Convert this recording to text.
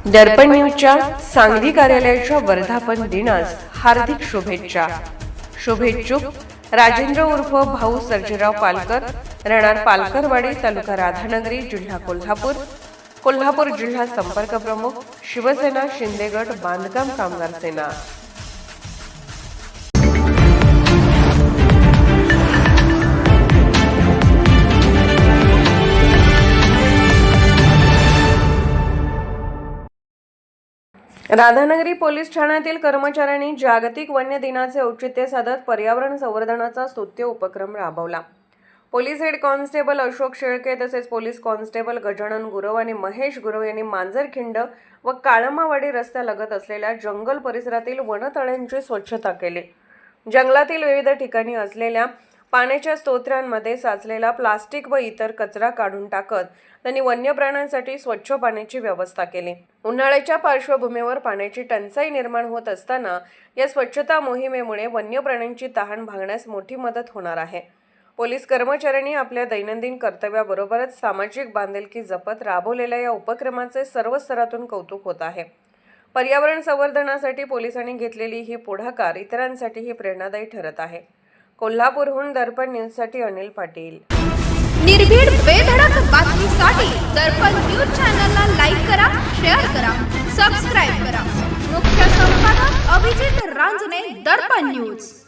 दर्पण न्यूजच्या सांगली कार्यालयाच्या वर्धापन दिनास हार्दिक शुभेच्छा. शुभेच्छुक राजेंद्र उर्फ भाऊ सर्जेराव पालकर, राहणार पालकरवाडी, तालुका राधानगरी, जिल्हा कोल्हापूर. कोल्हापूर जिल्हा संपर्क प्रमुख, शिवसेना शिंदे गट, बांधकाम कामगार सेना. राधानगरी पोलीस ठाण्यातील कर्मचाऱ्यांनी जागतिक वन्य दिनाचे औचित्य साधत पर्यावरण संवर्धनाचा स्तुत्य उपक्रम राबवला. Police head constable Ashok Shelke तसेच पोलीस कॉन्स्टेबल गजानन गुरव आणि महेश गुरव यांनी मांजरखिंड व काळमावाडी रस्त्यालगत असलेल्या जंगल परिसरातील वनतळ्यांची स्वच्छता केली. जंगलातील विविध ठिकाणी असलेल्या पाण्याच्या स्तोत्रांमध्ये साचलेला प्लास्टिक व इतर कचरा काढून टाकत त्यांनी वन्य प्राण्यांसाठी स्वच्छ पाण्याची व्यवस्था केली. उन्हाळ्याच्या पार्श्वभूमीवर पाण्याची टंचाई निर्माण होत असताना या स्वच्छता मोहिमेमुळे वन्य प्राण्यांची तहान भागण्यास मोठी मदत होणार आहे. पोलीस कर्मचाऱ्यांनी आपल्या दैनंदिन कर्तव्याबरोबरच सामाजिक बांधिलकी जपत राबवलेल्या या उपक्रमाचे सर्व स्तरातून कौतुक होत आहे. पर्यावरण संवर्धनासाठी पोलिसांनी घेतलेली ही पुढाकार इतरांसाठीही प्रेरणादायी ठरत आहे. कोल्हापूरहून दर्पण न्यूजसाठी अनिल पाटील. निर्भीड बेधडक बातमीसाठी दर्पण न्यूज चॅनलला लाईक करा, शेअर करा, सबस्क्राईब करा. मुख्य संपादक अभिजित रांजणे, दर्पण न्यूज.